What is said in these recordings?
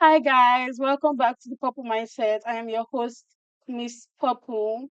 Hi guys, welcome back to the Purple Mindset. I am your host, Miss Purple.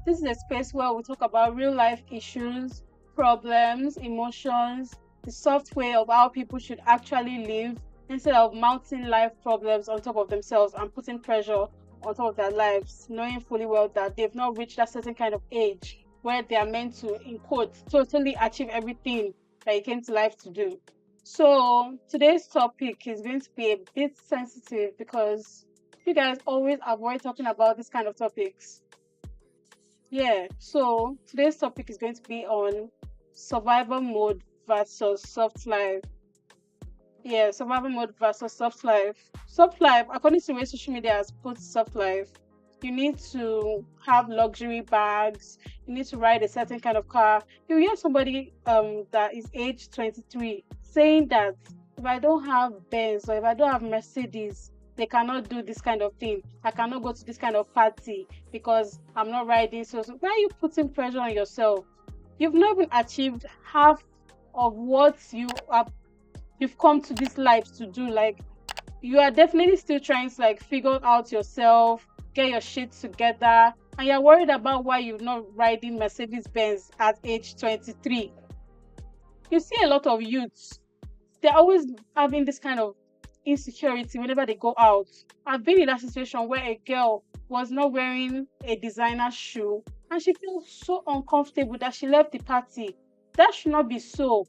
This is a space where we talk about real life issues, problems, emotions, the soft way of how people should actually live instead of mounting life problems on top of themselves and putting pressure on top of their lives, knowing fully well that they've not reached that certain kind of age where they are meant to, in quotes, totally achieve everything that you came to life to do. So today's topic is going to be a bit sensitive because you guys always avoid talking about this kind of topics. Yeah, so today's topic is going to be on survival mode versus soft life. Yeah, survival mode versus soft life. Soft life, according to the way social media has put soft life, you need to have luxury bags, you need to ride a certain kind of car. You hear somebody that is age 23 saying that if I don't have Benz or if I don't have Mercedes, they cannot do this kind of thing. I cannot go to this kind of party because I'm not riding. So why are you putting pressure on yourself? You've not even achieved half of what you've come to this life to do. Like, you are definitely still trying to like figure out yourself, get your shit together, and you're worried about why you're not riding Mercedes Benz at age 23. You see a lot of youths, they're always having this kind of insecurity whenever they go out. I've been in that situation where a girl was not wearing a designer shoe and she feels so uncomfortable that she left the party. That should not be so.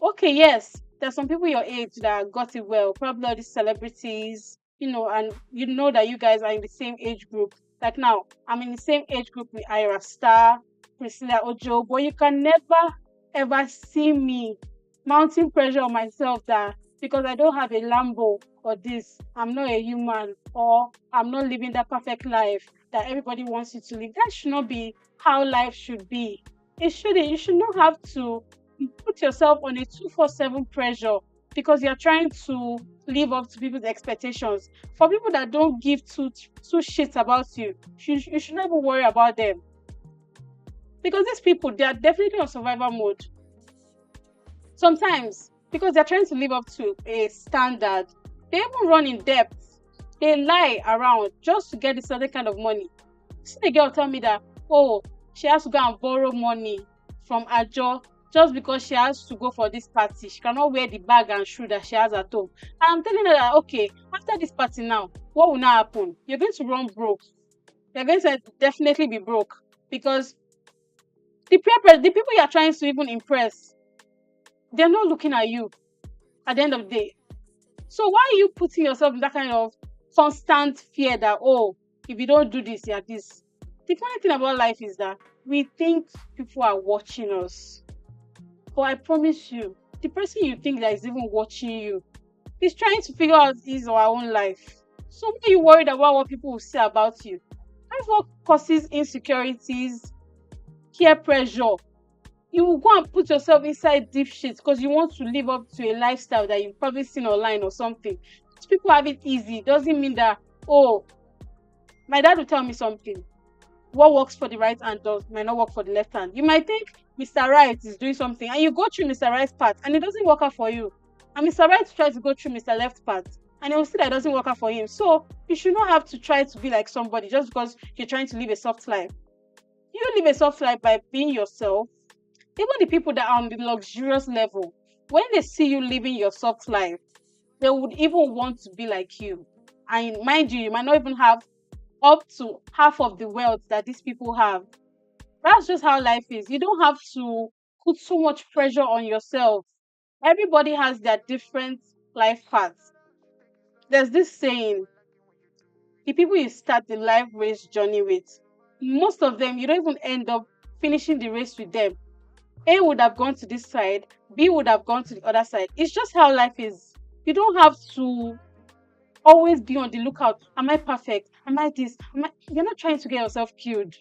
Okay, yes, there's some people your age that got it well, probably all these celebrities, and you know that you guys are in the same age group. Like now, I'm in the same age group with Ira Star, Priscilla Ojo, but you can never ever see me mounting pressure on myself that because I don't have a Lambo or this, I'm not a human or I'm not living that perfect life that everybody wants you to live. That should not be how life should be. It shouldn't. You should not have to put yourself on a 247 pressure because you're trying to live up to people's expectations. For people that don't give two shits about you, you should never worry about them. Because these people, they are definitely on survival mode. Sometimes, because they're trying to live up to a standard, they even run in debt. They lie around just to get a certain kind of money. See the girl tell me that, oh, she has to go and borrow money from Ajo just because she has to go for this party. She cannot wear the bag and shoe that she has at home. And I'm telling her that, okay, after this party now, what will now happen? You're going to run broke. You're going to definitely be broke because the people you're trying to even impress, they're not looking at you at the end of the day. So why are you putting yourself in that kind of constant fear that, oh, if you don't do this, you're this? The funny thing about life is that we think people are watching us. But I promise you, the person you think that is even watching you is trying to figure out his or her own life. So why are you worried about what people will say about you? That's what causes insecurities, peer pressure. You will go and put yourself inside deep shit because you want to live up to a lifestyle that you've probably seen online or something. These people have it easy. Doesn't mean that, oh, my dad will tell me something. What works for the right hand might not work for the left hand. You might think Mr. Right is doing something and you go through Mr. Right's part and it doesn't work out for you. And Mr. Right tries to go through Mr. Left's part and he will see that it doesn't work out for him. So you should not have to try to be like somebody just because you're trying to live a soft life. You live a soft life by being yourself. Even the people that are on the luxurious level, when they see you living your soft life, they would even want to be like you. And mind you, you might not even have up to half of the wealth that these people have. That's just how life is. You don't have to put so much pressure on yourself. Everybody has their different life paths. There's this saying, the people you start the life race journey with, most of them, you don't even end up finishing the race with them. A would have gone to this side, B would have gone to the other side. It's just how life is. You don't have to always be on the lookout. Am I perfect? Am I this? You're not trying to get yourself killed.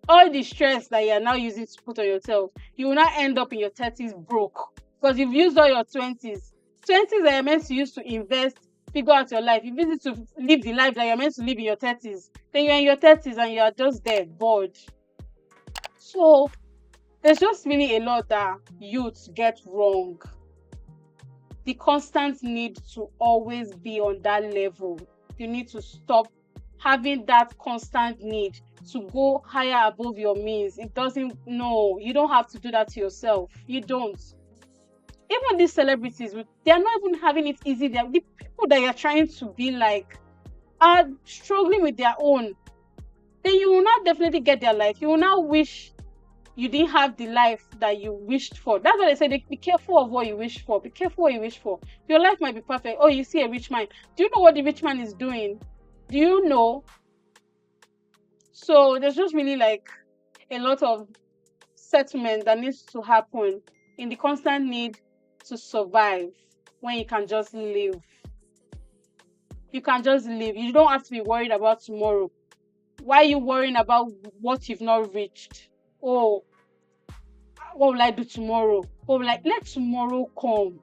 All the stress that you're now using to put on yourself, you will not end up in your 30s broke. Because you've used all your 20s. 20s that you're meant to use to invest, figure out your life. You've used it to live the life that you're meant to live in your 30s. Then you're in your 30s and you're just there, bored. So There's just really a lot that youths get wrong. The constant need to always be on that level. You need to stop having that constant need to go higher above your means. It doesn't, no, you don't have to do that to yourself. You don't. Even these celebrities, they're not even having it easy. The people that you're trying to be like are struggling with their own. Then you will not definitely get their life. You will not wish you didn't have the life that you wished for. That's why they say be careful of what you wish for. Be careful what you wish for. Your life might be perfect. Oh, you see a rich man. Do you know what the rich man is doing? Do you know? So there's just really like a lot of settlement that needs to happen in the constant need to survive when you can just live. You can just live. You don't have to be worried about tomorrow. Why are you worrying about what you've not reached? Oh, what will I do tomorrow? What will I let tomorrow come?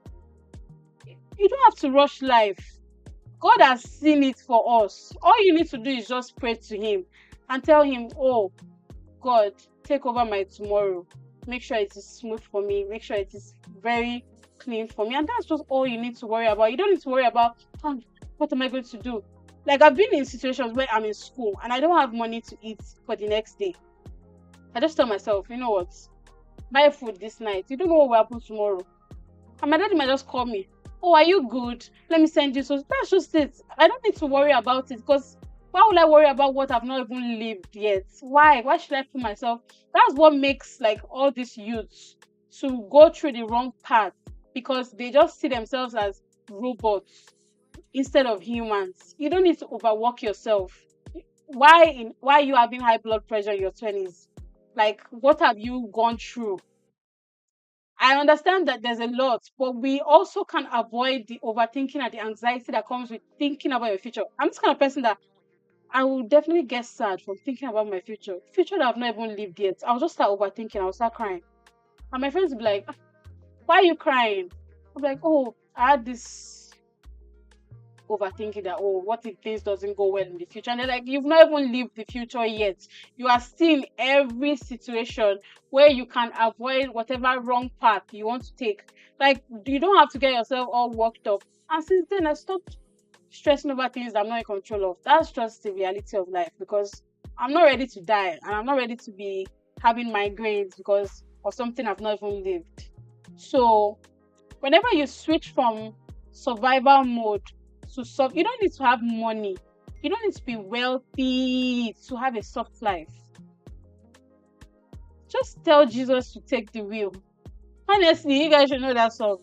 You don't have to rush life. God has seen it for us. All you need to do is just pray to Him and tell Him, oh, God, take over my tomorrow. Make sure it is smooth for me. Make sure it is very clean for me. And that's just all you need to worry about. You don't need to worry about, what am I going to do? Like, I've been in situations where I'm in school and I don't have money to eat for the next day. I just tell myself, you know what? Buy food this night. You don't know what will happen tomorrow. And my daddy might just call me. Oh, are you good? Let me send you. So that's just it. I don't need to worry about it, because why would I worry about what I've not even lived yet? Why? Why should I put myself? That's what makes like all these youths to go through the wrong path, because they just see themselves as robots instead of humans. You don't need to overwork yourself. Why are you having high blood pressure in your 20s? Like, what have you gone through? I understand that there's a lot, but we also can avoid the overthinking and the anxiety that comes with thinking about your future. I'm this kind of person that I will definitely get sad from thinking about my future that I've not even lived yet. I'll just start overthinking. I'll start crying. And my friends will be like, why are you crying? I'm like, oh, I had this overthinking that, oh, what if things doesn't go well in the future? And they're like, you've not even lived the future yet. You are still in every situation where you can avoid whatever wrong path you want to take. Like, you don't have to get yourself all worked up. And since then, I stopped stressing over things I'm not in control of. That's just the reality of life, because I'm not ready to die and I'm not ready to be having migraines because of something I've not even lived. So whenever you switch from survival mode to you don't need to have money. You don't need to be wealthy to have a soft life. Just tell Jesus to take the wheel. Honestly, you guys should know that song.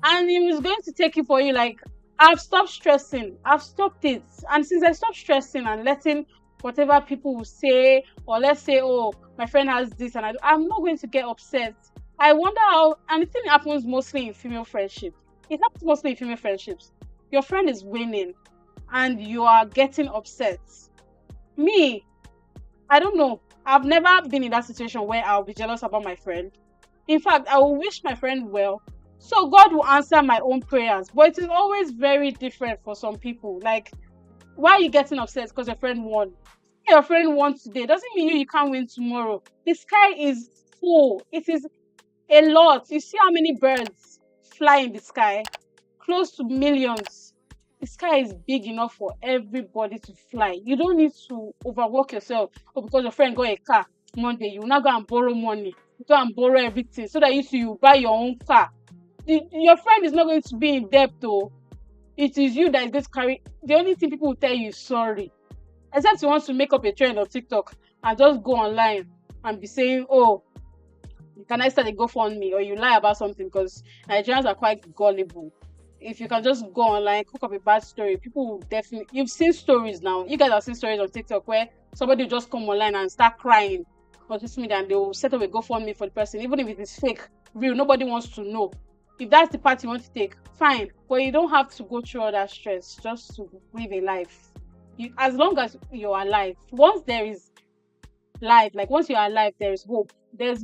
And He was going to take it for you. Like, I've stopped stressing. I've stopped it. And since I stopped stressing and letting whatever people will say, or let's say, oh, my friend has this, and I'm not going to get upset. I wonder how, and the thing happens mostly in female friendships. It happens mostly in female friendships. Your friend is winning and you are getting upset. Me, I don't know. I've never been in that situation where I'll be jealous about my friend. In fact, I will wish my friend well, so God will answer my own prayers. But it is always very different for some people. Like, why are you getting upset because your friend won? Your friend won today doesn't mean you can't win tomorrow. The sky is full. It is a lot. You see how many birds fly in the sky? Close to millions. The sky is big enough for everybody to fly. You don't need to overwork yourself. Or because your friend got a car Monday, you will now go and borrow money. Go and borrow everything so that you buy your own car. Your friend is not going to be in debt though. It is you that is going to carry. The only thing people will tell you is sorry. Except you want to make up a trend on TikTok and just go online and be saying, oh, can I start a GoFundMe? Or you lie about something, because Nigerians are quite gullible. If you can just go online, cook up a bad story, people will definitely. You've seen stories now. You guys have seen stories on TikTok where somebody will just come online and start crying on social media, and they will set up a GoFundMe for the person, even if it is fake, real. Nobody wants to know. If that's the path you want to take, fine. But you don't have to go through all that stress just to live a life. As long as you're alive, once there is life, like once you're alive, there is hope. You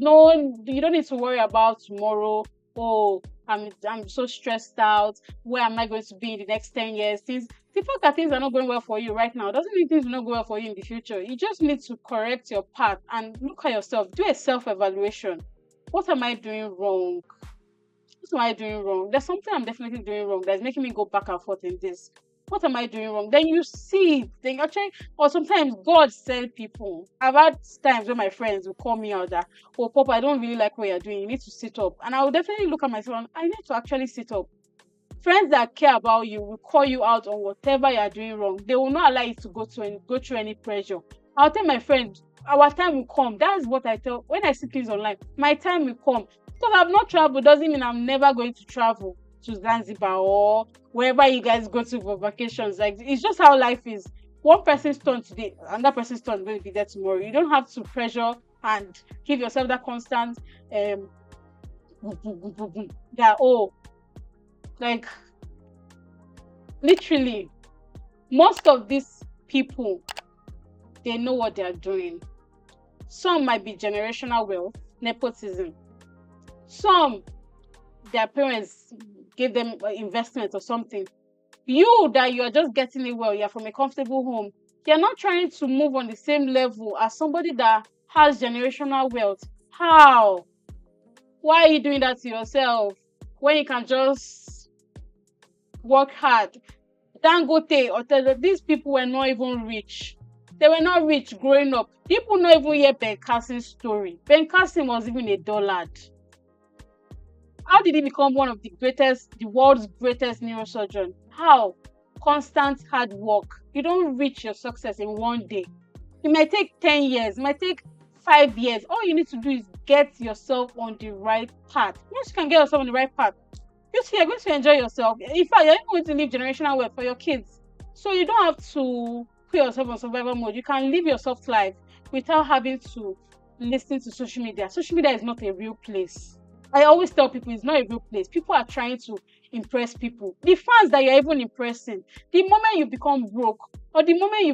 don't need to worry about tomorrow. Oh, I'm so stressed out. Where am I going to be in the next 10 years? Things, The fact that things are not going well for you right now doesn't mean things will not go well for you in the future. You just need to correct your path and look at yourself. Do a self-evaluation. What am I doing wrong? What am I doing wrong? There's something I'm definitely doing wrong that's making me go back and forth in this. What am I doing wrong? Then you see it. Then you actually, or sometimes God send people. I've had times when my friends will call me out that, oh, Papa, I don't really like what you're doing. You need to sit up. And I will definitely look at myself and I need to actually sit up. Friends that care about you will call you out on whatever you are doing wrong. They will not allow you to go through any pressure. I'll tell my friend, our time will come. That's what I tell when I see things online. My time will come. Because I've not traveled doesn't mean I'm never going to travel to Zanzibar or wherever you guys go to for vacations. Like, it's just how life is. One person's turn today, another person's turn is going to be there tomorrow. You don't have to pressure and give yourself that constant that, oh, like, literally, most of these people, they know what they are doing. Some might be generational wealth, nepotism. Some, their parents gave them investment or something. You that you are just getting it well, you're from a comfortable home. You're not trying to move on the same level as somebody that has generational wealth. How? Why are you doing that to yourself when you can just work hard? Dangote or these people were not even rich. They were not rich growing up. People not even hear Ben Carson's story. Ben Carson was even a dullard. How did he become one of the world's greatest neurosurgeon? How? Constant hard work. You don't reach your success in one day. It might take 10 years, it might take 5 years. All you need to do is get yourself on the right path. Once you can get yourself on the right path, you're going to enjoy yourself. In fact, you're even going to live generational wealth for your kids. So you don't have to put yourself on survival mode. You can live your soft life without having to listen to social media. Social media is not a real place. I always tell people it's not a real place. People are trying to impress people. The fans that you're even impressing, the moment you become broke or the moment you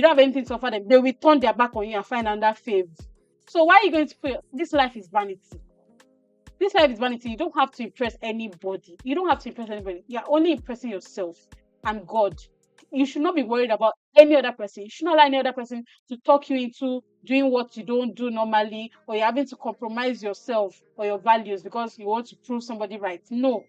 don't have anything to offer them, they will turn their back on you and find another fave. So why are you going to put this life is vanity? This life is vanity. You don't have to impress anybody. You don't have to impress anybody. You're only impressing yourself and God. You should not be worried about any other person. You should not allow any other person to talk you into doing what you don't do normally, or you're having to compromise yourself or your values because you want to prove somebody right. No.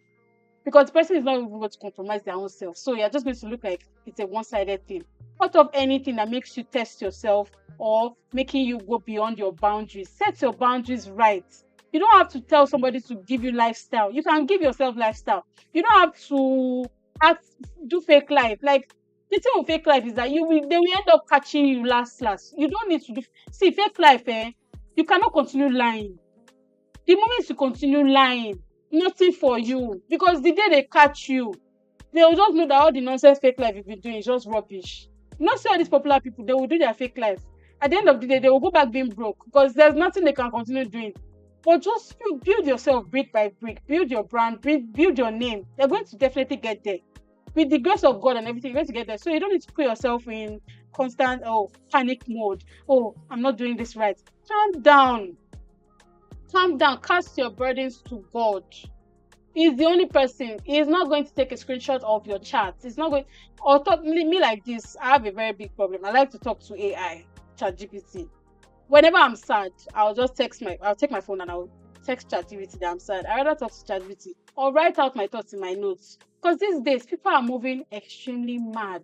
Because the person is not even going to compromise their own self. So you're just going to look like it's a one-sided thing. What of anything that makes you test yourself or making you go beyond your boundaries? Set your boundaries right. You don't have to tell somebody to give you lifestyle. You can give yourself lifestyle. You don't have to do fake life. Like, the thing with fake life is that they will end up catching you last. You don't need to do. See, fake life, you cannot continue lying. The moment you continue lying, nothing for you. Because the day they catch you, they will just know that all the nonsense fake life you've been doing is just rubbish. You know, see all these popular people, they will do their fake life. At the end of the day, they will go back being broke because there's nothing they can continue doing. But just build yourself brick by brick, build your brand, build your name. They're going to definitely get there. With the grace of God and everything, you're going to get there. So you don't need to put yourself in constant panic mode. Oh, I'm not doing this right. Calm down. Cast your burdens to God. He's the only person. He's not going to take a screenshot of your chat. He's not going or talk me like this. I have a very big problem. I like to talk to AI, ChatGPT. Whenever I'm sad, I'll take my phone and I'll text ChatGPT that I'm sad. I rather talk to ChatGPT or write out my thoughts in my notes. Because these days, people are moving extremely mad.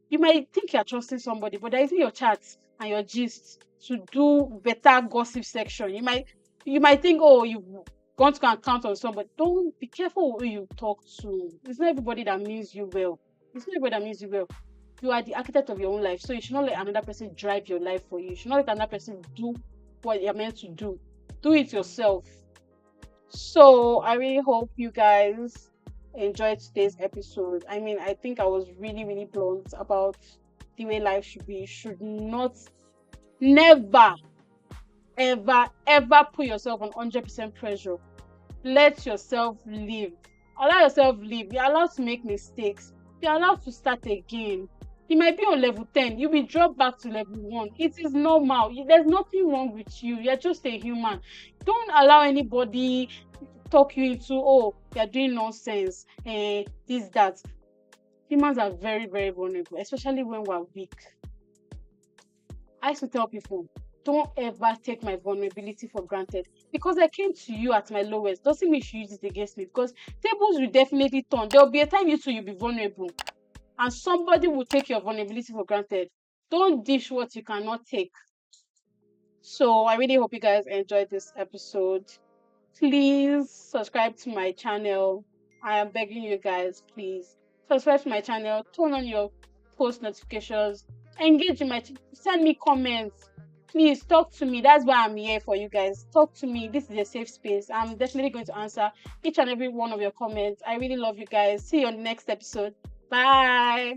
You might think you're trusting somebody, but there isn't your chats and your gist to do better gossip section. You might think, oh, you've gone to count on somebody. Don't be careful who you talk to. It's not everybody that means you well. You are the architect of your own life, so you should not let another person drive your life for you. You should not let another person do what you're meant to do. Do it yourself. So I really hope you guys enjoyed today's episode. I mean, I think I was really, really blunt about the way life should be. You should not, never, ever put yourself on 100% pressure. Let yourself live. Allow yourself live. You're allowed to make mistakes. You're allowed to start again. You might be on level 10. You'll be dropped back to level 1. It is normal. There's nothing wrong with you. You're just a human. Don't allow anybody talk you into, oh, you're doing nonsense, this, that. Humans are very, very vulnerable, especially when we're weak. I used to tell people, don't ever take my vulnerability for granted. Because I came to you at my lowest doesn't mean you use it against me, because tables will definitely turn. There'll be a time you two you'll be vulnerable and somebody will take your vulnerability for granted. Don't dish what you cannot take. So I really hope you guys enjoyed this episode. Please subscribe to my channel. I am begging you guys, please subscribe to my channel, turn on your post notifications, engage in my send me comments. Please talk to me. That's why I'm here for you guys. Talk to me. This is a safe space. I'm definitely going to answer each and every one of your comments. I really love you guys. See you on the next episode. Bye.